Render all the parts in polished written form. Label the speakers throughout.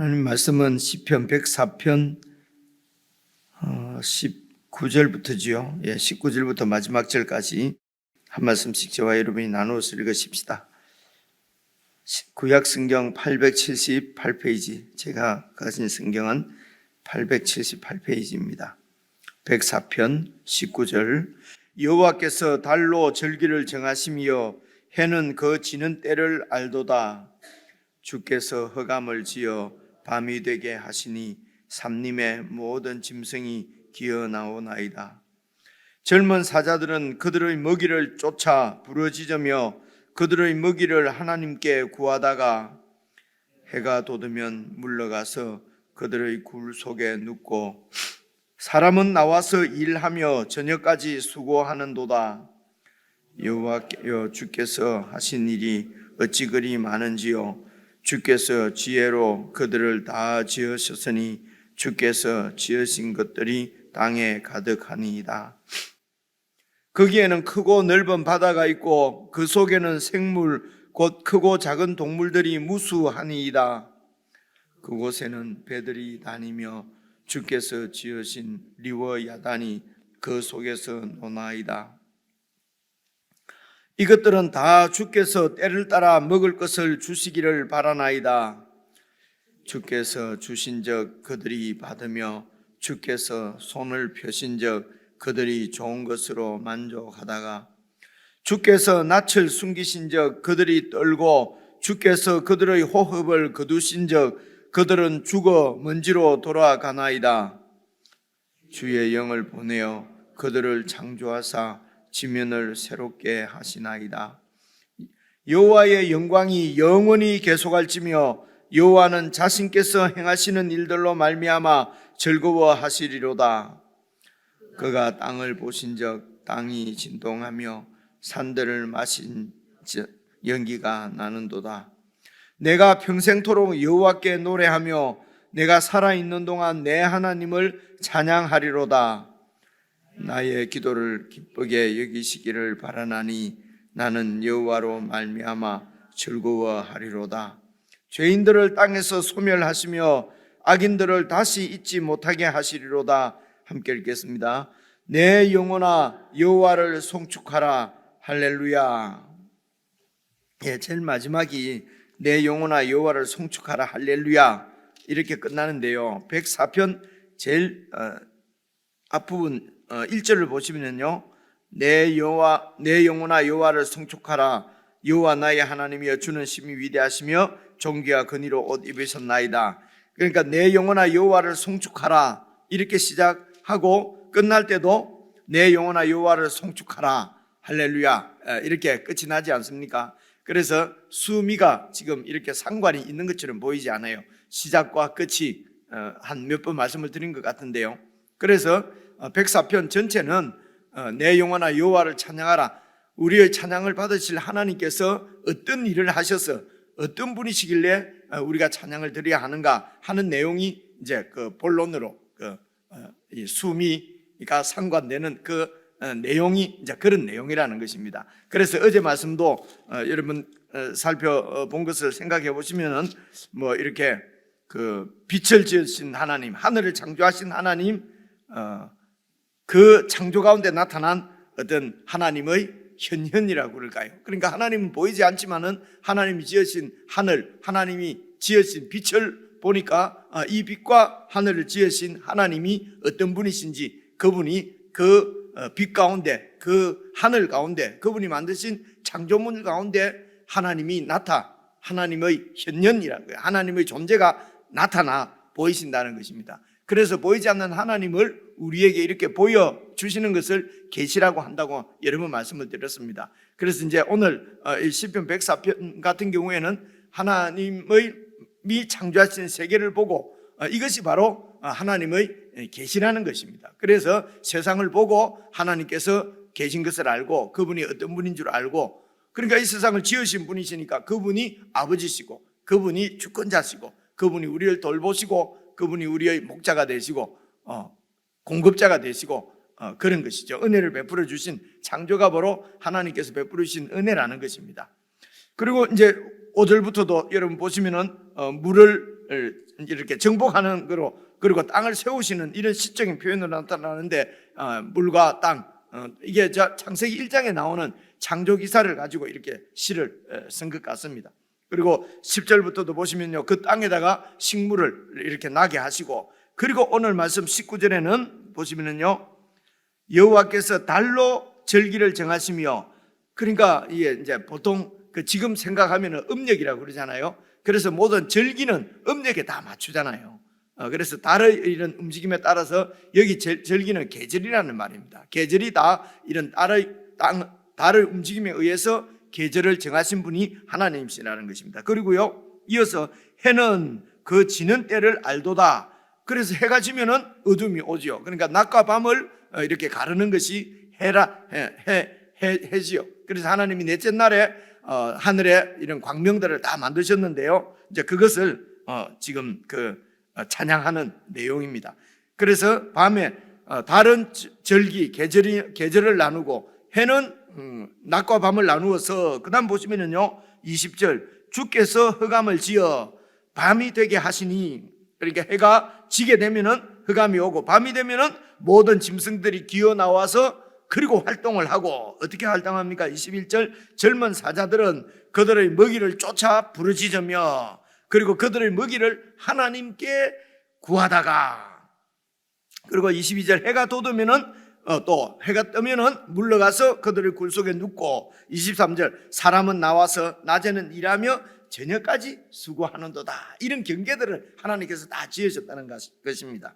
Speaker 1: 하나님 말씀은 시편 104편 19절부터지요. 19절부터 마지막 절까지 한 말씀씩 저와 여러분이 나누어서 읽으십시다. 구약 성경 878페이지, 제가 가진 성경은 878페이지입니다. 104편 19절. 여호와께서 달로 절기를 정하시며 해는 그 지는 때를 알도다. 주께서 흑암을 지어 밤이 되게 하시니 삼림의 모든 짐승이 기어 나오나이다. 젊은 사자들은 그들의 먹이를 쫓아 부르짖으며 그들의 먹이를 하나님께 구하다가 해가 돋으면 물러가서 그들의 굴 속에 눕고 사람은 나와서 일하며 저녁까지 수고하는도다. 여호와여, 주께서 하신 일이 어찌 그리 많은지요. 주께서 지혜로 그들을 다 지으셨으니 주께서 지으신 것들이 땅에 가득하니이다. 거기에는 크고 넓은 바다가 있고 그 속에는 생물 곧 크고 작은 동물들이 무수하니이다. 그곳에는 배들이 다니며 주께서 지으신 리워 야단이 그 속에서 노나이다. 이것들은 다 주께서 때를 따라 먹을 것을 주시기를 바라나이다. 주께서 주신적 그들이 받으며 주께서 손을 펴신적 그들이 좋은 것으로 만족하다가 주께서 낯을 숨기신적 그들이 떨고 주께서 그들의 호흡을 거두신적 그들은 죽어 먼지로 돌아가나이다. 주의 영을 보내어 그들을 창조하사 지면을 새롭게 하시나이다. 여호와의 영광이 영원히 계속할지며 여호와는 자신께서 행하시는 일들로 말미암아 즐거워하시리로다. 그가 땅을 보신적 땅이 진동하며 산들을 마신 연기가 나는도다. 내가 평생토록 여호와께 노래하며 내가 살아있는 동안 내 하나님을 찬양하리로다. 나의 기도를 기쁘게 여기시기를 바라나니 나는 여호와로 말미암아 즐거워하리로다. 죄인들을 땅에서 소멸하시며 악인들을 다시 잊지 못하게 하시리로다. 함께 읽겠습니다. 내 영혼아 여호와를 송축하라. 할렐루야. 제일 마지막이 내 영혼아 여호와를 송축하라. 할렐루야. 이렇게 끝나는데요. 104편 제일 앞부분 1절을 보시면요, 내 영혼아 여호와를 송축하라. 여호와 나의 하나님이여 주는 심히 위대하시며 존귀와 근의로 옷 입으셨나이다. 그러니까 내 영혼아 여호와를 송축하라 이렇게 시작하고 끝날 때도 내 영혼아 여호와를 송축하라. 할렐루야. 이렇게 끝이 나지 않습니까? 그래서 수미가 지금 이렇게 상관이 있는 것처럼 보이지 않아요. 시작과 끝이 한 몇 번 말씀을 드린 것 같은데요. 그래서 104편 전체는 내 영혼아 여호와를 찬양하라. 우리의 찬양을 받으실 하나님께서 어떤 일을 하셔서 어떤 분이시길래 우리가 찬양을 드려야 하는가 하는 내용이 이제 그 본론으로 이 수미가 상관되는 그 내용이 이제 그런 내용이라는 것입니다. 그래서 어제 말씀도 여러분 살펴본 것을 생각해 보시면은 뭐 이렇게 그 빛을 지으신 하나님, 하늘을 창조하신 하나님, 그 창조 가운데 나타난 어떤 하나님의 현현이라고 그럴까요? 그러니까 하나님은 보이지 않지만은 하나님이 지으신 하늘, 하나님이 지으신 빛을 보니까 이 빛과 하늘을 지으신 하나님이 어떤 분이신지, 그분이 그 빛 가운데, 그 하늘 가운데, 그분이 만드신 창조물 가운데 하나님이 하나님의 현현이라고요. 하나님의 존재가 나타나 보이신다는 것입니다. 그래서 보이지 않는 하나님을 우리에게 이렇게 보여주시는 것을 계시라고 한다고 여러 번 말씀을 드렸습니다. 그래서 이제 오늘 시편 104편 같은 경우에는 하나님의 창조하신 세계를 보고 이것이 바로 하나님의 계시라는 것입니다. 그래서 세상을 보고 하나님께서 계신 것을 알고 그분이 어떤 분인 줄 알고, 그러니까 이 세상을 지으신 분이시니까 그분이 아버지시고 그분이 주권자시고 그분이 우리를 돌보시고 그분이 우리의 목자가 되시고 공급자가 되시고 그런 것이죠. 은혜를 베풀어 주신 창조가 바로 하나님께서 베풀어 주신 은혜라는 것입니다. 그리고 이제 5절부터도 여러분 보시면은 물을 이렇게 정복하는 거로, 그리고 땅을 세우시는 이런 시적인 표현으로 나타나는데, 물과 땅, 이게 창세기 1장에 나오는 창조 기사를 가지고 이렇게 시를 쓴 것 같습니다. 그리고 10절부터도 보시면요, 그 땅에다가 식물을 이렇게 나게 하시고, 그리고 오늘 말씀 19절에는 보시면은요, 여호와께서 달로 절기를 정하시며, 그러니까 이게 이제 보통 지금 생각하면은 음력이라고 그러잖아요. 그래서 모든 절기는 음력에 다 맞추잖아요. 그래서 달의 이런 움직임에 따라서 여기 절기는 계절이라는 말입니다. 계절이 다 이런 달의 움직임에 의해서 계절을 정하신 분이 하나님이시라는 것입니다. 그리고요, 이어서 해는 그 지는 때를 알도다. 그래서 해가 지면은 어둠이 오죠. 그러니까 낮과 밤을 이렇게 가르는 것이 해지요. 그래서 하나님이 넷째 날에 하늘에 이런 광명들을 다 만드셨는데요, 이제 그것을 지금 찬양하는 내용입니다. 그래서 밤에 다른 절기 계절을 나누고, 해는 낮과 밤을 나누어서, 그 다음 보시면은요 20절, 주께서 흑암을 지어 밤이 되게 하시니, 그러니까 해가 지게 되면은 흑암이 오고, 밤이 되면은 모든 짐승들이 기어 나와서 그리고 활동을 하고, 어떻게 활동합니까? 21절, 젊은 사자들은 그들의 먹이를 쫓아 부르짖으며, 그리고 그들의 먹이를 하나님께 구하다가, 그리고 22절, 해가 돋으면은 또 해가 뜨면은 물러가서 그들의 굴 속에 눕고, 23절, 사람은 나와서 낮에는 일하며 저녁까지 수고하는도다. 이런 경계들을 하나님께서 다 지으셨다는 것입니다.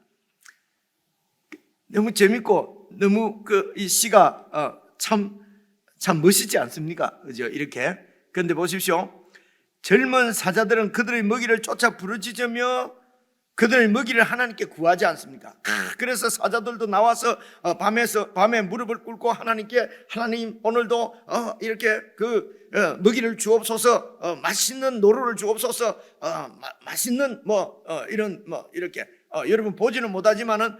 Speaker 1: 너무 재밌고 너무 이 시가 참 멋있지 않습니까? 그죠? 이렇게. 그런데 보십시오. 젊은 사자들은 그들의 먹이를 쫓아 부르짖으며 그들의 먹이를 하나님께 구하지 않습니까? 그래서 사자들도 나와서 밤에 무릎을 꿇고 하나님께, 하나님 오늘도 이렇게 먹이를 주옵소서, 맛있는 노루를 주옵소서, 맛있는 이런 이렇게 여러분 보지는 못하지만은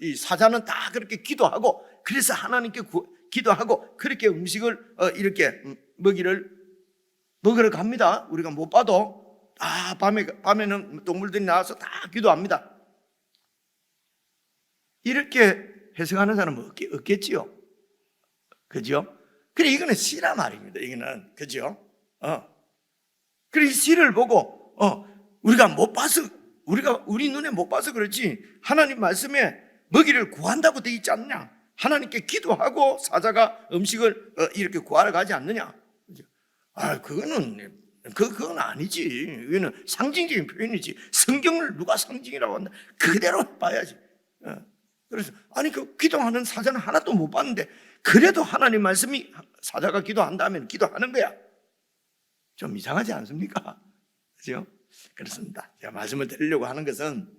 Speaker 1: 이 사자는 다 그렇게 기도하고, 그래서 하나님께 기도하고 그렇게 음식을 이렇게 먹이를 먹으러 갑니다. 우리가 못 봐도 밤에는 동물들이 나와서 다 기도합니다. 이렇게 해석하는 사람은 없겠지요. 그죠? 그래, 이거는 시라 말입니다. 이거는, 그죠? 그래, 이 시를 보고 우리가 못 봐서, 우리 눈에 못 봐서 그렇지, 하나님 말씀에 먹이를 구한다고 되어 있지 않느냐? 하나님께 기도하고 사자가 음식을 이렇게 구하러 가지 않느냐? 그건 아니지. 이거는 상징적인 표현이지. 성경을 누가 상징이라고 한다? 그대로 봐야지. 그래서 기도하는 사자는 하나도 못 봤는데, 그래도 하나님 말씀이 사자가 기도한다면 기도하는 거야. 좀 이상하지 않습니까? 그죠? 그렇습니다. 제가 말씀을 드리려고 하는 것은,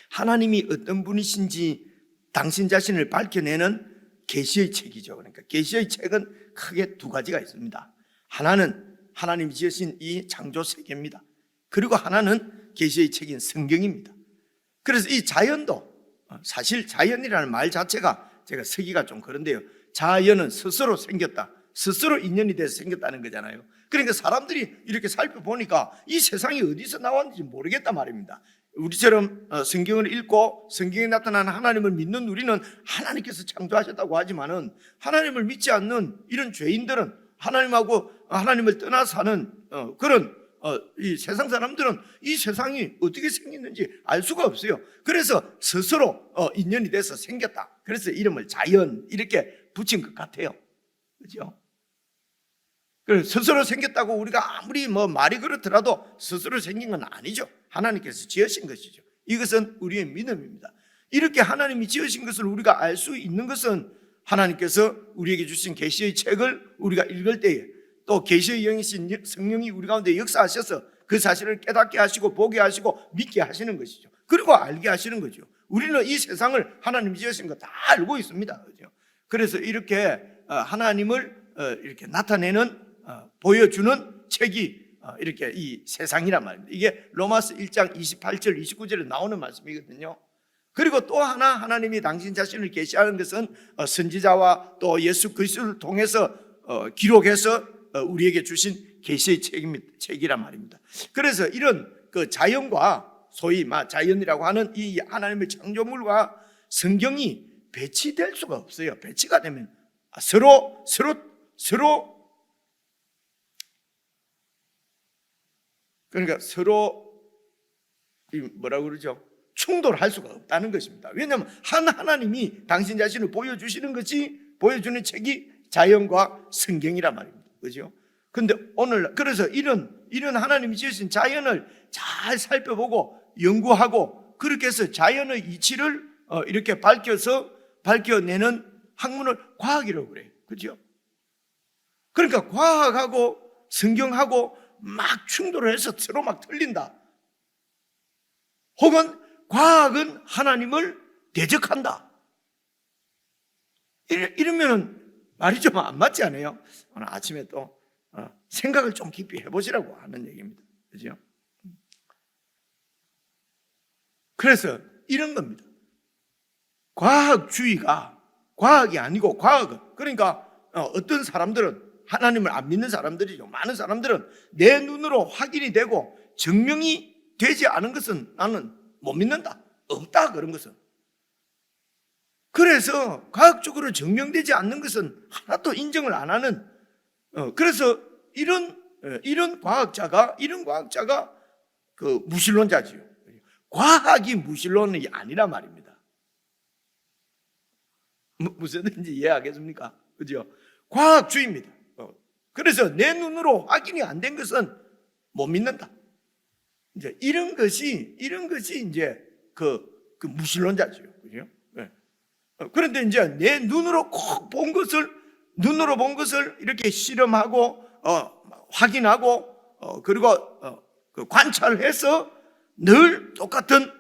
Speaker 1: 하나님이 어떤 분이신지 당신 자신을 밝혀내는 계시의 책이죠. 그러니까 계시의 책은 크게 두 가지가 있습니다. 하나는 하나님이 지으신 이 창조 세계입니다. 그리고 하나는 계시의 책인 성경입니다. 그래서 이 자연도, 사실 자연이라는 말 자체가 제가 쓰기가 좀 그런데요, 자연은 스스로 생겼다, 스스로 인연이 돼서 생겼다는 거잖아요. 그러니까 사람들이 이렇게 살펴보니까 이 세상이 어디서 나왔는지 모르겠단 말입니다. 우리처럼 성경을 읽고 성경에 나타나는 하나님을 믿는 우리는 하나님께서 창조하셨다고 하지만은, 하나님을 믿지 않는 이런 죄인들은, 하나님을 떠나 사는 그런 이 세상 사람들은 이 세상이 어떻게 생겼는지 알 수가 없어요. 그래서 스스로 인연이 돼서 생겼다. 그래서 이름을 자연 이렇게 붙인 것 같아요. 그렇죠? 그래서 스스로 생겼다고 우리가 아무리 말이 그렇더라도 스스로 생긴 건 아니죠. 하나님께서 지으신 것이죠. 이것은 우리의 믿음입니다. 이렇게 하나님이 지으신 것을 우리가 알 수 있는 것은, 하나님께서 우리에게 주신 계시의 책을 우리가 읽을 때에, 또 계시의 영이신 성령이 우리 가운데 역사하셔서 그 사실을 깨닫게 하시고 보게 하시고 믿게 하시는 것이죠. 그리고 알게 하시는 거죠. 우리는 이 세상을 하나님이 지으신 거 다 알고 있습니다. 그렇죠? 그래서 이렇게 하나님을 이렇게 나타내는, 보여주는 책이 이렇게 이 세상이란 말입니다. 이게 로마서 1장 28절 29절에 나오는 말씀이거든요. 그리고 또 하나, 하나님이 당신 자신을 계시하는 것은 선지자와 또 예수 그리스도를 통해서 기록해서 우리에게 주신 계시의 책이란 말입니다. 그래서 이런 그 자연과 소위 자연이라고 하는 이 하나님의 창조물과 성경이 배치될 수가 없어요. 배치가 되면 서로 그러니까 서로 뭐라고 그러죠? 충돌할 수가 없다는 것입니다. 왜냐하면 한 하나님이 당신 자신을 보여주시는 것이, 보여주는 책이 자연과 성경이란 말입니다. 그죠? 근데 오늘 그래서 이런 하나님이 지으신 자연을 잘 살펴보고 연구하고 그렇게 해서 자연의 이치를 이렇게 밝혀내는 학문을 과학이라고 그래요. 그죠? 그러니까 과학하고 성경하고 막 충돌을 해서 서로 막 틀린다. 혹은 과학은 하나님을 대적한다. 이러면은 말이 좀 안 맞지 않아요? 오늘 아침에 또 생각을 좀 깊이 해보시라고 하는 얘기입니다. 그죠? 그래서 이런 겁니다. 과학주의가 과학이 아니고 과학은, 그러니까 어떤 사람들은, 하나님을 안 믿는 사람들이죠. 많은 사람들은 내 눈으로 확인이 되고 증명이 되지 않은 것은 나는 못 믿는다. 없다, 그런 것은. 그래서 과학적으로 증명되지 않는 것은 하나도 인정을 안 하는, 그래서 이런 과학자가 그 무신론자지요. 과학이 무신론이 아니란 말입니다. 무슨 뜻인지 이해하겠습니까? 그죠? 과학주의입니다. 그래서 내 눈으로 확인이 안 된 것은 못 믿는다. 이제 이런 것이 이제 그 무신론자지요. 그죠? 네. 그런데 이제 내 눈으로 꼭 본 것을, 눈으로 본 것을 이렇게 실험하고 확인하고 그리고 그 관찰해서 늘 똑같은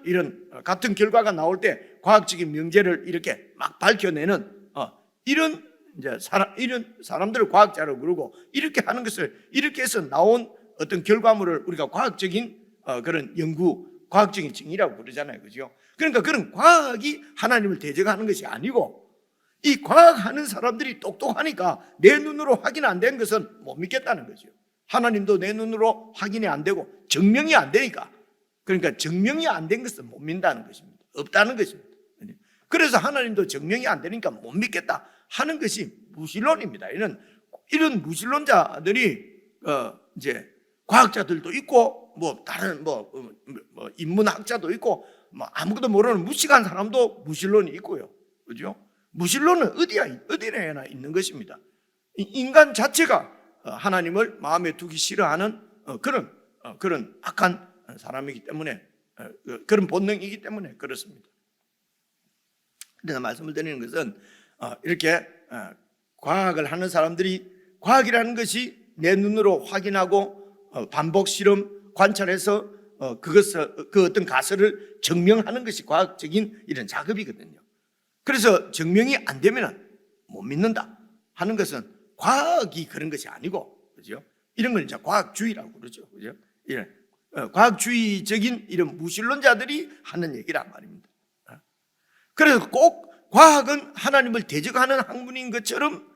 Speaker 1: 같은 결과가 나올 때 과학적인 명제를 이렇게 막 밝혀내는 이런 사람들을 과학자라고 그러고, 이렇게 하는 것을, 이렇게 해서 나온 어떤 결과물을 우리가 과학적인 그런 연구, 과학적인 증이라고 그러잖아요. 그죠? 그러니까 그런 과학이 하나님을 대적하는 것이 아니고, 이 과학하는 사람들이 똑똑하니까 내 눈으로 확인 안 된 것은 못 믿겠다는 거죠. 하나님도 내 눈으로 확인이 안 되고 증명이 안 되니까, 그러니까 증명이 안 된 것은 못 믿는다는 것입니다. 없다는 것입니다. 그래서 하나님도 증명이 안 되니까 못 믿겠다 하는 것이 무신론입니다. 이런 무신론자들이 이제 과학자들도 있고 다른 인문학자도 있고 아무것도 모르는 무식한 사람도 무신론이 있고요. 그죠? 무신론은 어디에나 있는 것입니다. 인간 자체가 하나님을 마음에 두기 싫어하는 그런 악한 사람이기 때문에, 그런 본능이기 때문에 그렇습니다. 그래서 말씀을 드리는 것은 이렇게 과학을 하는 사람들이, 과학이라는 것이 내 눈으로 확인하고 반복 실험, 관찰해서 그 어떤 가설을 증명하는 것이 과학적인 이런 작업이거든요. 그래서 증명이 안 되면 못 믿는다 하는 것은 과학이 그런 것이 아니고, 그죠? 이런 걸 이제 과학주의라고 그러죠. 그죠? 이런 과학주의적인 이런 무신론자들이 하는 얘기란 말입니다. 그래서 꼭 과학은 하나님을 대적하는 학문인 것처럼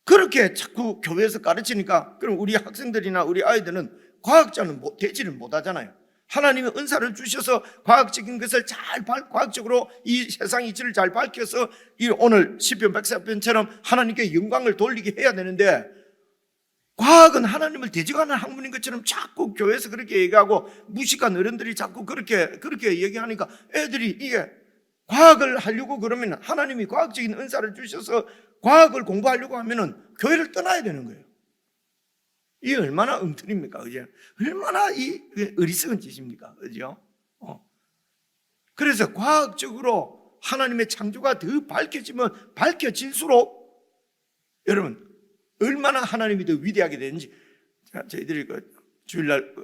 Speaker 1: 그렇게 자꾸 교회에서 가르치니까, 그럼 우리 학생들이나 우리 아이들은 과학자는 되지를 못하잖아요. 하나님의 은사를 주셔서 과학적인 것을 과학적으로 이 세상 이치를 잘 밝혀서 오늘 시편 104편처럼 하나님께 영광을 돌리게 해야 되는데, 과학은 하나님을 대적하는 학문인 것처럼 자꾸 교회에서 그렇게 얘기하고 무식한 어른들이 자꾸 그렇게 얘기하니까 애들이 이게 과학을 하려고 그러면, 하나님이 과학적인 은사를 주셔서 과학을 공부하려고 하면은 교회를 떠나야 되는 거예요. 이게 얼마나 엉터리입니까? 그죠? 얼마나 이 어리석은 짓입니까? 그죠? 그래서 과학적으로 하나님의 창조가 더 밝혀질수록 여러분 얼마나 하나님이 더 위대하게 되는지, 저희들이 주일날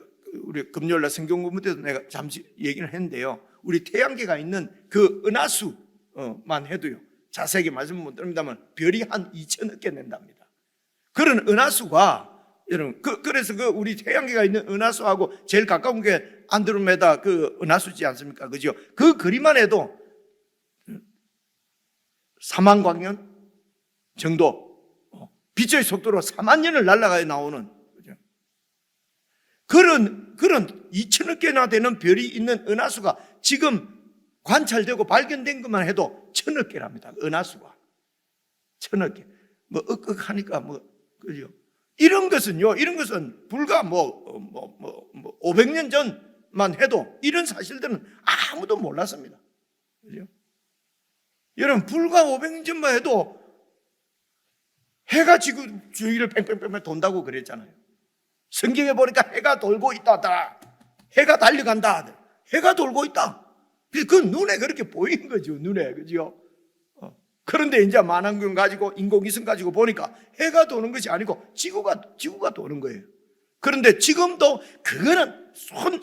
Speaker 1: 우리 금요일날 성경 공부 때도 내가 잠시 얘기를 했는데요. 우리 태양계가 있는 그 은하수만 해도요, 자세하게 말씀 못 드립니다만 별이 한 2천억 개 낸답니다. 그런 은하수가 여러분, 그래서 우리 태양계가 있는 은하수하고 제일 가까운 게 안드로메다 그 은하수지 않습니까? 그죠? 그 거리만 해도 4만 광년 정도, 빛의 속도로 4만 년을 날아가야 나오는, 그죠? 그런 2천억 개나 되는 별이 있는 은하수가 지금 관찰되고 발견된 것만 해도 1,000억 개랍니다. 은하수가 1,000억 개. 뭐 하니까 그죠? 이런 것은 불과 500년 전만 해도 이런 사실들은 아무도 몰랐습니다. 그죠? 여러분, 불과 500년 전만 해도 해가 지구 주위를 뺑뺑뺑뺑 돈다고 그랬잖아요. 성경에 보니까 해가 돌고 있다. 해가 달려간다. 해가 돌고 있다. 그 눈에 그렇게 보이는 거죠. 눈에. 그죠? 그런데 이제 만왕경 가지고 인공위성 가지고 보니까 해가 도는 것이 아니고 지구가 도는 거예요. 그런데 지금도 그거는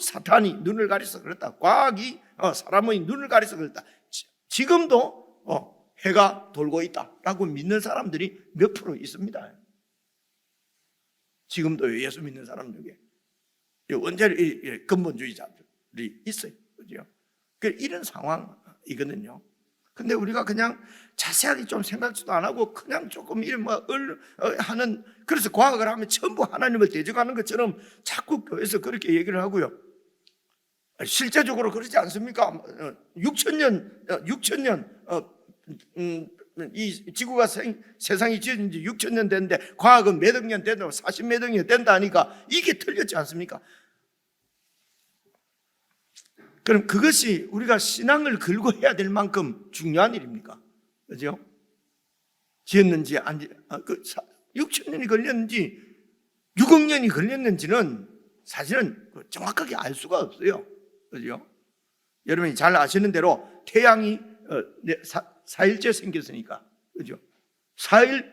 Speaker 1: 사탄이 눈을 가려서 그랬다. 과학이 사람의 눈을 가려서 그랬다. 지금도 해가 돌고 있다라고 믿는 사람들이 몇 프로 있습니다. 지금도 예수 믿는 사람 중에 원자력 근본주의자들이 있어요. 그죠? 이런 상황이거든요. 근데 우리가 그냥 자세하게 좀 생각도 안 하고 그냥 조금 이런 하는, 그래서 과학을 하면 전부 하나님을 대적하는 것처럼 자꾸 교회에서 그렇게 얘기를 하고요. 실제적으로 그러지 않습니까? 6천년 이 지구가 세상이 지어진 지 6천년 됐는데 과학은 몇 억 년 된다고 40몇 억 년 된다 하니까 이게 틀렸지 않습니까? 그럼 그것이 우리가 신앙을 걸고 해야 될 만큼 중요한 일입니까? 그죠? 지었는지 6천년이 걸렸는지 6억 년이 걸렸는지는 사실은 정확하게 알 수가 없어요. 그죠? 여러분이 잘 아시는 대로 태양이 4일째 생겼으니까. 그죠? 4일,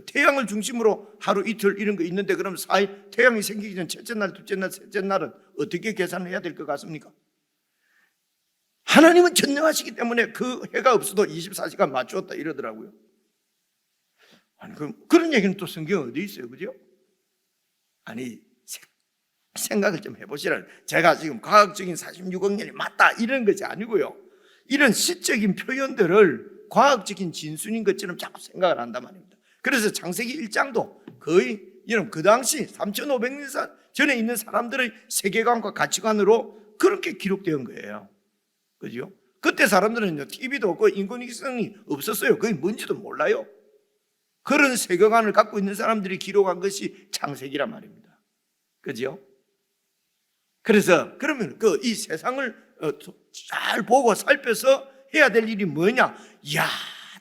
Speaker 1: 태양을 중심으로 하루 이틀 이런 거 있는데 그럼 4일, 태양이 생기기 전 첫째 날, 둘째 날, 셋째 날은 어떻게 계산을 해야 될 것 같습니까? 하나님은 전능하시기 때문에 그 해가 없어도 24시간 맞추었다 이러더라고요. 아니, 그런 얘기는 또 성경에 어디 있어요? 그죠? 아니, 생각을 좀 해보시라. 제가 지금 과학적인 46억 년이 맞다 이런 것이 아니고요. 이런 시적인 표현들을 과학적인 진순인 것처럼 자꾸 생각을 한단 말입니다. 그래서 창세기 1장도 거의 여러분 그 당시 3,500년 전에 있는 사람들의 세계관과 가치관으로 그렇게 기록된 거예요. 그죠? 그때 사람들은 TV도 없고 인공위성이 없었어요. 그게 뭔지도 몰라요. 그런 세계관을 갖고 있는 사람들이 기록한 것이 창세기란 말입니다. 그죠? 그래서 그러면 이 세상을 잘 보고 살펴서 해야 될 일이 뭐냐? 이야,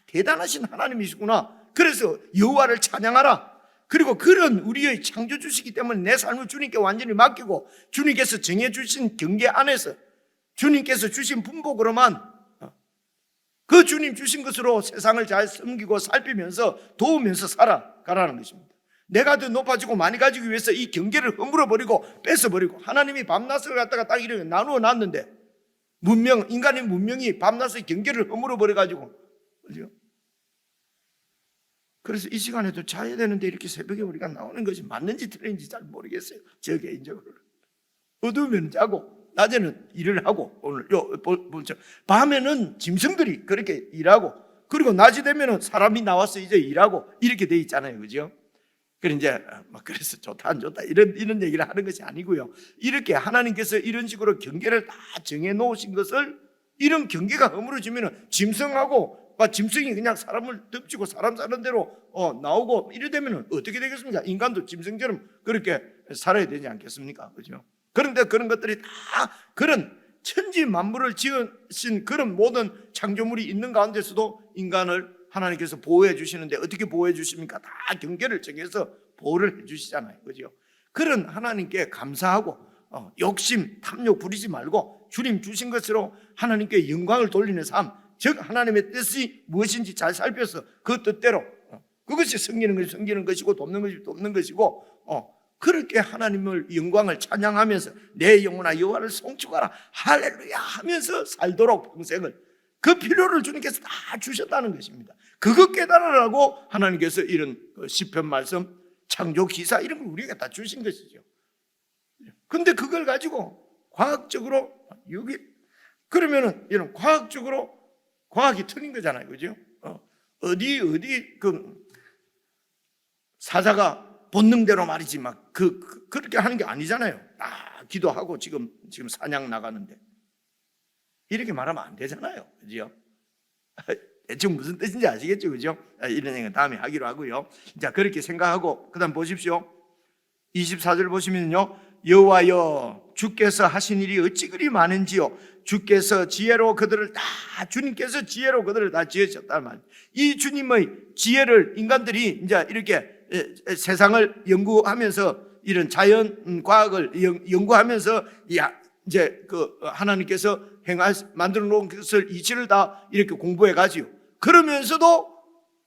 Speaker 1: 대단하신 하나님이시구나. 그래서 여호와를 찬양하라. 그리고 그런 우리의 창조주시기 때문에 내 삶을 주님께 완전히 맡기고 주님께서 정해주신 경계 안에서 주님께서 주신 분복으로만 그 주님 주신 것으로 세상을 잘 섬기고 살피면서 도우면서 살아가라는 것입니다. 내가 더 높아지고 많이 가지기 위해서 이 경계를 허물어버리고 뺏어버리고, 하나님이 밤낮을 갖다가 딱 이렇게 나누어 놨는데 인간의 문명이 밤낮의 경계를 허물어버려가지고, 그죠? 그래서 이 시간에도 자야 되는데 이렇게 새벽에 우리가 나오는 것이 맞는지 틀린지 잘 모르겠어요. 저 개인적으로. 어두우면 자고 낮에는 일을 하고, 오늘 밤에는 짐승들이 그렇게 일하고, 그리고 낮이 되면은 사람이 나와서 이제 일하고 이렇게 돼 있잖아요. 그죠? 그래서 좋다 안 좋다 이런 얘기를 하는 것이 아니고요. 이렇게 하나님께서 이런 식으로 경계를 다 정해 놓으신 것을, 이런 경계가 허물어지면은 짐승이 그냥 사람을 덮치고 사람 사는 대로 나오고 이래 되면은 어떻게 되겠습니까? 인간도 짐승처럼 그렇게 살아야 되지 않겠습니까? 그죠? 그런데 그런 것들이 다 그런 천지 만물을 지으신 그런 모든 창조물이 있는 가운데서도 인간을 하나님께서 보호해 주시는데 어떻게 보호해 주십니까? 다 경계를 정해서 보호를 해 주시잖아요. 그죠? 그런 하나님께 감사하고 욕심, 탐욕 부리지 말고 주님 주신 것으로 하나님께 영광을 돌리는 삶, 즉 하나님의 뜻이 무엇인지 잘 살펴서 그 뜻대로 그것이 섬기는 것이 섬기는 것이고 돕는 것이 돕는 것이고, 그렇게 하나님을 영광을 찬양하면서 내 영혼아 여호와를 송축하라 할렐루야 하면서 살도록 평생을, 그 필요를 주님께서 다 주셨다는 것입니다. 그거 깨달으라고 하나님께서 이런 시편 말씀, 창조 기사 이런 걸 우리에게 다 주신 것이죠. 근데 그걸 가지고 과학적으로 그러면은 이런 과학이 틀린 거잖아요. 그죠? 어디 사자가 본능대로 말이지 그렇게 하는 게 아니잖아요. 기도하고 지금 사냥 나가는데 이렇게 말하면 안 되잖아요. 그죠? 대충 무슨 뜻인지 아시겠죠? 그죠? 이런 얘기는 다음에 하기로 하고요. 자, 그렇게 생각하고 그다음 보십시오. 24절 보시면요, 여호와여 주께서 하신 일이 어찌 그리 많은지요. 주께서 지혜로 그들을 다, 주님께서 지혜로 그들을 다 지으셨단 말이에요. 이 주님의 지혜를 인간들이 이제 이렇게 세상을 연구하면서 이런 자연 과학을 연구하면서 이제 그 하나님께서 만들어 놓은 것을 이치를 다 이렇게 공부해 가지요. 그러면서도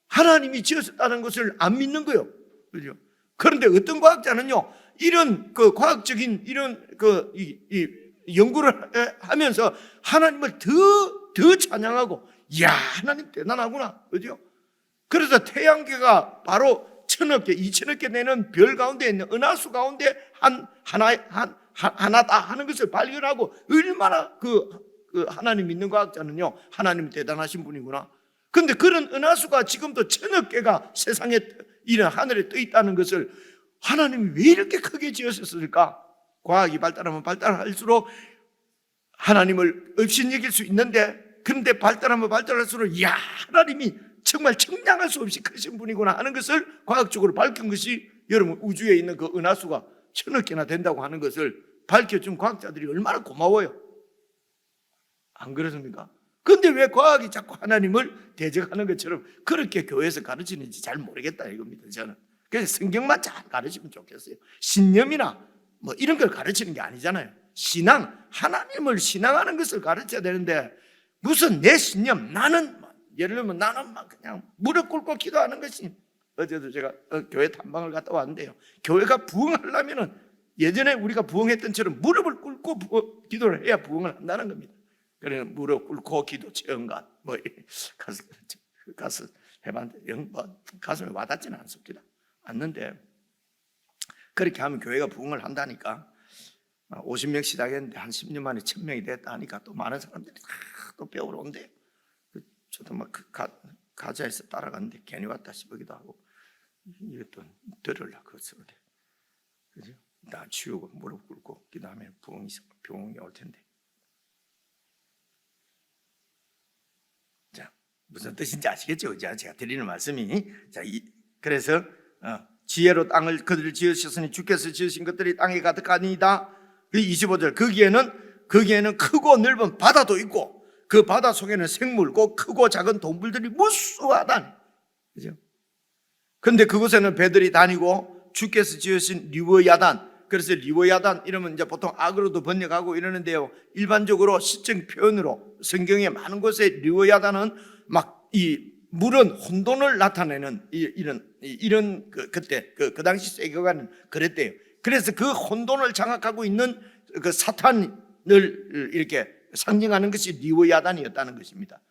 Speaker 1: 하나님이 지었다는 것을 안 믿는 거예요. 그죠? 그런데 어떤 과학자는요, 이런 그 과학적인 이런 이 연구를 하면서 하나님을 더 찬양하고, 이야, 하나님 대단하구나. 그죠? 그래서 태양계가 바로 1000억 개, 2000억 개 되는 별 가운데 있는 은하수 가운데 하나다 하는 것을 발견하고, 얼마나 그 하나님 믿는 과학자는요, 하나님 대단하신 분이구나. 그런데 그런 은하수가 지금도 1000억 개가 세상에 이런 하늘에 떠 있다는 것을 하나님이 왜 이렇게 크게 지으셨을까? 과학이 발달하면 발달할수록 하나님을 업신여길 수 있는데, 그런데 발달하면 발달할수록 이야, 하나님이 정말 청량할 수 없이 크신 분이구나 하는 것을 과학적으로 밝힌 것이, 여러분, 우주에 있는 그 은하수가 1000억 개나 된다고 하는 것을 밝혀준 과학자들이 얼마나 고마워요. 안 그렇습니까? 그런데 왜 과학이 자꾸 하나님을 대적하는 것처럼 그렇게 교회에서 가르치는지 잘 모르겠다 이겁니다, 저는. 그래서 성경만 잘 가르치면 좋겠어요. 신념이나 뭐 이런 걸 가르치는 게 아니잖아요. 신앙, 하나님을 신앙하는 것을 가르쳐야 되는데, 무슨 내 신념, 나는, 예를 들면 나는 막 그냥 무릎 꿇고 기도하는 것이, 어제도 제가 교회 탐방을 갔다 왔는데요, 교회가 부흥하려면은 예전에 우리가 부흥했던처럼 무릎을 꿇고 기도를 해야 부흥을 한다는 겁니다. 그래서 무릎 꿇고 기도 체험관 뭐 가서 해봤는데 뭐 가슴에 와닿지는 않는데, 그렇게 하면 교회가 부흥을 한다니까. 50명 시작했는데 한 10년 만에 1000명이 됐다 하니까 또 많은 사람들이 또 배우러 온대요. 저도 막 가자에서 따라갔는데 괜히 왔다 싶기도 하고, 이것도 들으려고 그랬어요. 그죠? 나 치우고 무릎 꿇고 기도하면 부흥이 올 텐데. 자, 무슨 뜻인지 아시겠죠? 제가 드리는 말씀이, 자, 그래서 지혜로 땅을 그들을 지으셨으니 주께서 지으신 것들이 땅에 가득하니이다. 25절, 거기에는 크고 넓은 바다도 있고 그 바다 속에는 생물, 꼭 크고 작은 동물들이 무수하다. 그죠? 그런데 그곳에는 배들이 다니고 주께서 지으신 리워야단, 그래서 리워야단 이러면 이제 보통 악으로도 번역하고 이러는데요, 일반적으로 시적 표현으로 성경에 많은 곳에 리워야단은 막 이 물은 혼돈을 나타내는 이런 그때 그 당시 세계관은 그랬대요. 그래서 그 혼돈을 장악하고 있는 그 사탄을 이렇게 상징하는 것이 리워야단이었다는 것입니다.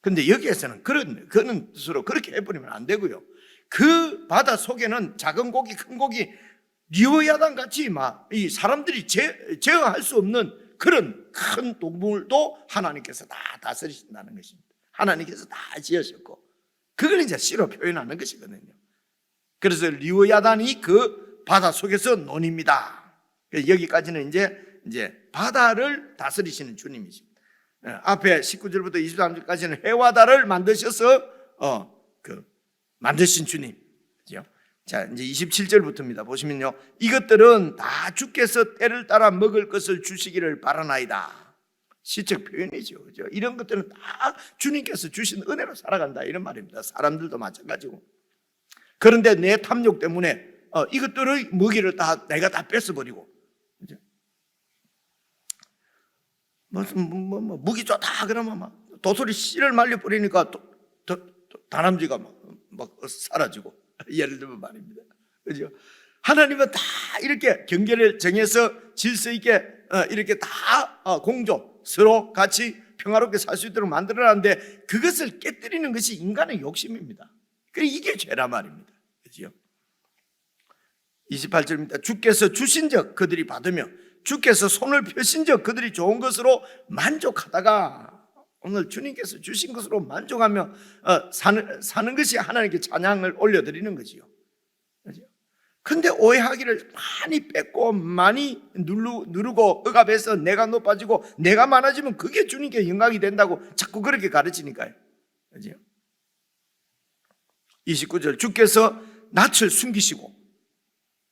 Speaker 1: 그런데 여기에서는 그런 뜻으로 그렇게 해버리면 안 되고요. 그 바다 속에는 작은 고기, 큰 고기, 리워야단 같이 막 이 사람들이 제어할 수 없는 그런 큰 동물도 하나님께서 다 다스리신다는 것입니다. 하나님께서 다 지으셨고, 그걸 이제 시로 표현하는 것이거든요. 그래서 리워야단이 그 바다 속에서 논입니다. 여기까지는 이제 바다를 다스리시는 주님이십니다. 앞에 19절부터 23절까지는 해와 달을 만드셔서 만드신 주님. 그죠? 자, 이제 27절부터입니다. 보시면요, 이것들은 다 주께서 때를 따라 먹을 것을 주시기를 바라나이다. 시적 표현이죠. 그죠? 이런 것들은 다 주님께서 주신 은혜로 살아간다, 이런 말입니다. 사람들도 마찬가지고. 그런데 내 탐욕 때문에 이것들의 먹이를 내가 다 뺏어버리고, 그죠? 무슨 무기 좋다 그러면 막 도토리 씨를 말려버리니까 다람쥐가 막 사라지고, 예를 들면 말입니다. 그죠? 하나님은 다 이렇게 경계를 정해서 질서 있게 이렇게 다 공조 서로 같이 평화롭게 살 수 있도록 만들어놨는데, 그것을 깨뜨리는 것이 인간의 욕심입니다. 그래서 이게 죄란 말입니다. 그죠? 28절입니다. 주께서 주신 적 그들이 받으며 주께서 손을 펴신 적 그들이 좋은 것으로 만족하다가, 오늘 주님께서 주신 것으로 만족하며 사는 것이 하나님께 찬양을 올려드리는 거지요. 그죠? 근데 오해하기를 많이 뺏고 많이 누르고 억압해서 내가 높아지고 내가 많아지면 그게 주님께 영광이 된다고 자꾸 그렇게 가르치니까요. 그죠? 29절, 주께서 낯을 숨기시고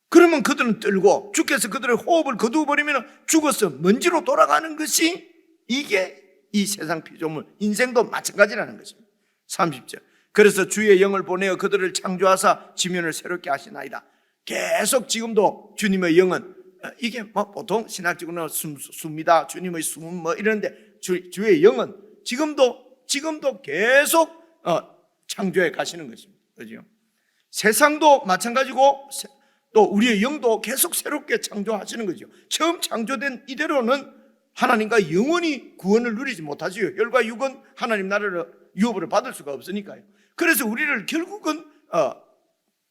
Speaker 1: 그러면 그들은 떨고 주께서 그들의 호흡을 거두어버리면 죽어서 먼지로 돌아가는 것이 이게 이 세상 피조물 인생도 마찬가지라는 것입니다. 30절, 그래서 주의 영을 보내어 그들을 창조하사 지면을 새롭게 하시나이다. 계속 지금도 주님의 영은 이게 뭐 보통 신학적으로는 숨이다, 주님의 숨은 뭐 이러는데 주의 영은 지금도 계속 창조해 가시는 것입니다. 그죠? 세상도 마찬가지고 또 우리의 영도 계속 새롭게 창조하시는 거죠. 처음 창조된 이대로는 하나님과 영원히 구원을 누리지 못하지요. 혈과 육은 하나님 나라를 유업으로 받을 수가 없으니까요. 그래서 우리를 결국은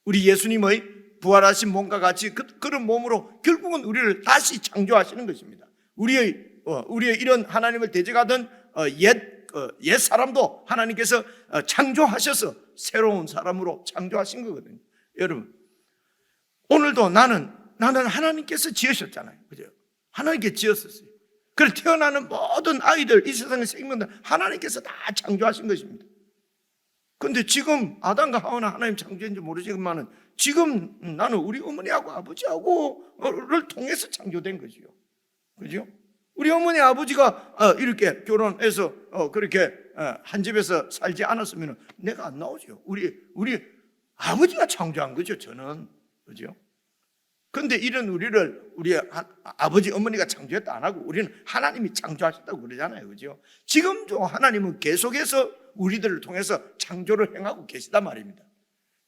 Speaker 1: 우리 예수님의 부활하신 몸과 같이 그런 몸으로 결국은 우리를 다시 창조하시는 것입니다. 우리의 이런 하나님을 대적하던 옛 사람도 하나님께서 창조하셔서 새로운 사람으로 창조하신 거거든요. 여러분, 오늘도 나는 하나님께서 지으셨잖아요. 그죠? 하나님께 지었었어요. 그래서 태어나는 모든 아이들, 이 세상의 생명들 하나님께서 다 창조하신 것입니다. 근데 지금 아담과 하와는 하나님 창조인지 모르지만은 지금 나는 우리 어머니하고 아버지하고를 통해서 창조된 거지요. 그죠? 우리 어머니 아버지가 이렇게 결혼해서 그렇게 한 집에서 살지 않았으면 내가 안 나오죠. 우리 아버지가 창조한 거죠, 저는. 그죠? 근데 이런 우리 아버지 어머니가 창조했다 안 하고 우리는 하나님이 창조하셨다고 그러잖아요. 그죠? 지금도 하나님은 계속해서 우리들을 통해서 창조를 행하고 계시단 말입니다.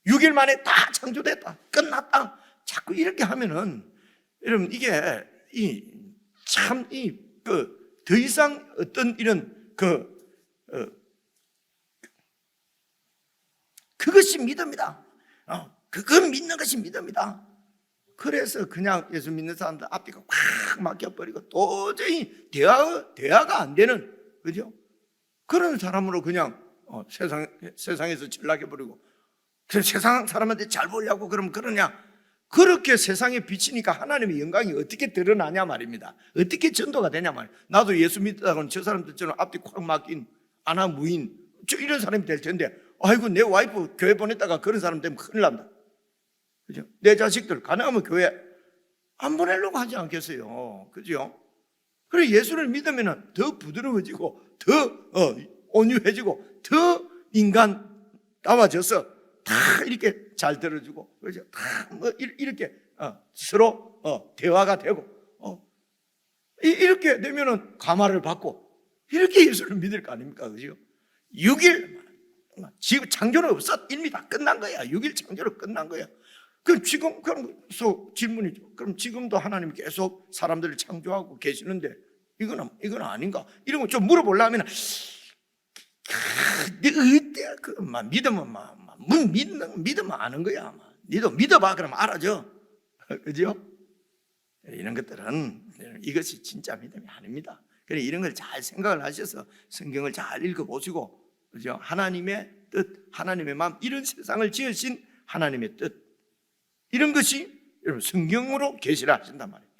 Speaker 1: 6일 만에 다 창조됐다, 끝났다, 자꾸 이렇게 하면은 여러분 이게 더 이상 어떤 이런 그것이 믿음이다. 그건 믿는 것이 믿음이다. 그래서 그냥 예수 믿는 사람들 앞뒤가 확 막혀버리고 도저히 대화가 안 되는, 그죠? 그런 사람으로 그냥 세상에서 전락해버리고, 그래서 세상 사람한테 잘 보려고 그러면 그러냐? 그렇게 세상에 비치니까 하나님의 영광이 어떻게 드러나냐 말입니다. 어떻게 전도가 되냐 말이에요. 나도 예수 믿다가는 저 사람들처럼 앞뒤 콱 막힌 아나무인 이런 사람이 될 텐데, 아이고 내 와이프 교회 보냈다가 그런 사람 되면 큰일 난다. 그죠? 내 자식들 가능하면 교회 안 보내려고 하지 않겠어요. 그죠? 그래 예수를 믿으면 더 부드러워지고 더 온유해지고 더 인간다워져서 다 이렇게 잘 들어주고, 그죠? 다 뭐 이렇게 서로 대화가 되고 이렇게 되면은 감화를 받고 이렇게 예수를 믿을 거 아닙니까? 그죠? 6일 지금 창조는 없어. 이미 다 끝난 거야. 6일 창조로 끝난 거야. 그럼 지금 그래서 질문이죠. 그럼 지금도 하나님이 계속 사람들을 창조하고 계시는데 이건 아닌가? 이런 거 좀 물어보려면 어때? 믿으면 아는 거야. 니도 믿어봐. 그러면 알아져. 그죠? 이런 것들은 이것이 진짜 믿음이 아닙니다. 그래 이런 걸 잘 생각을 하셔서 성경을 잘 읽어보시고, 그죠? 하나님의 뜻, 하나님의 마음, 이런 세상을 지으신 하나님의 뜻, 이런 것이 여러분 성경으로 계시를 하신단 말이에요.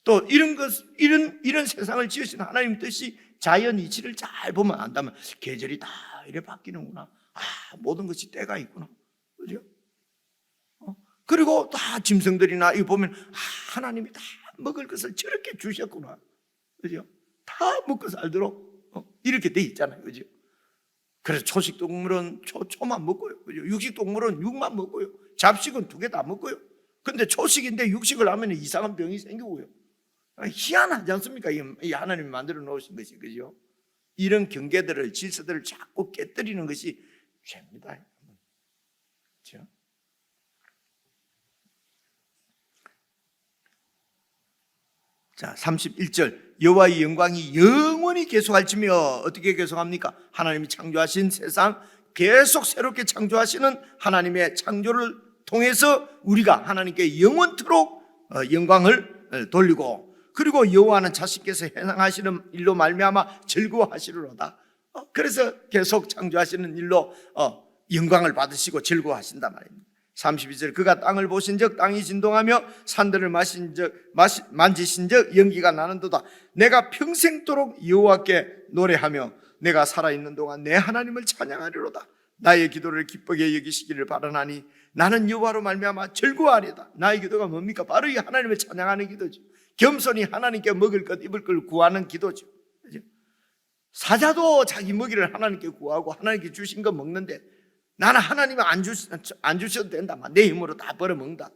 Speaker 1: 또 이런 세상을 지으신 하나님 뜻이 자연 이치를 잘 보면 안다면 계절이 다 이래 바뀌는구나. 모든 것이 때가 있구나. 그죠? 그리고 다 짐승들이나 이거 보면 하나님이 다 먹을 것을 저렇게 주셨구나. 그죠? 다 먹고 살도록 이렇게 돼 있잖아요. 그죠? 그래서 초식 동물은 초만 먹고요. 그죠? 육식 동물은 육만 먹고요. 잡식은 2개 다 먹고요. 근데 초식인데 육식을 하면 이상한 병이 생기고요. 희한하지 않습니까? 이 하나님이 만들어 놓으신 것이. 그죠? 이런 경계들을, 질서들을 자꾸 깨뜨리는 것이 죄입니다. 그렇죠? 자, 31절, 여호와의 영광이 영원히 계속할지며, 어떻게 계속합니까? 하나님이 창조하신 세상 계속 새롭게 창조하시는 하나님의 창조를 통해서 우리가 하나님께 영원토록 영광을 돌리고, 그리고 여호와는 자신께서 행하시는 일로 말미암아 즐거워하시리로다. 그래서 계속 창조하시는 일로 영광을 받으시고 즐거워하신단 말입니다. 32절 그가 땅을 보신 적 땅이 진동하며 산들을 만지신 적 연기가 나는도다. 내가 평생도록 여호와께 노래하며 내가 살아있는 동안 내 하나님을 찬양하리로다. 나의 기도를 기쁘게 여기시기를 바라나니 나는 여호와로 말미암아 즐거워하리다. 나의 기도가 뭡니까? 바로 이 하나님을 찬양하는 기도죠. 겸손히 하나님께 먹을 것 입을 걸 구하는 기도죠. 그렇죠? 사자도 자기 먹이를 하나님께 구하고 하나님께 주신 거 먹는데 나는 하나님이 안 주셔도 된다. 내 힘으로 다 벌어먹는다.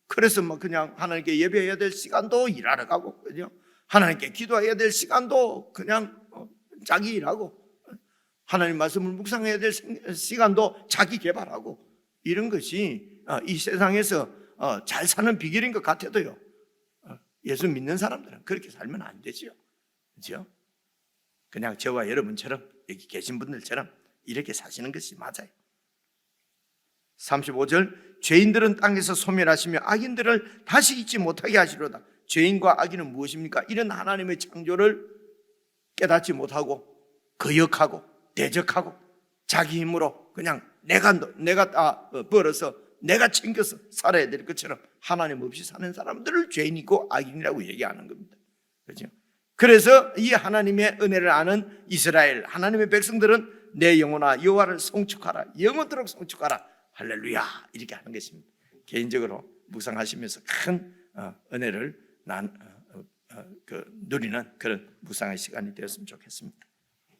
Speaker 1: 그래서 뭐 그냥 하나님께 예배해야 될 시간도 일하러 가고, 그죠? 하나님께 기도해야 될 시간도 그냥 자기 일하고, 하나님 말씀을 묵상해야 될 시간도 자기 개발하고, 이런 것이 이 세상에서 잘 사는 비결인 것 같아도요, 예수 믿는 사람들은 그렇게 살면 안 되죠. 그죠? 그냥 저와 여러분처럼 여기 계신 분들처럼 이렇게 사시는 것이 맞아요. 35절 죄인들은 땅에서 소멸하시며 악인들을 다시 잊지 못하게 하시로다. 죄인과 악인은 무엇입니까? 이런 하나님의 창조를 깨닫지 못하고 거역하고 대적하고 자기 힘으로 그냥 내가 다 벌어서 내가 챙겨서 살아야 될 것처럼 하나님 없이 사는 사람들을 죄인이고 악인이라고 얘기하는 겁니다. 그렇죠? 그래서 이 하나님의 은혜를 아는 이스라엘 하나님의 백성들은 내 영혼아 여호와를 송축하라, 영원토록 송축하라, 할렐루야, 이렇게 하는 것입니다. 개인적으로 묵상하시면서 큰 은혜를 누리는 그런 묵상의 시간이 되었으면 좋겠습니다.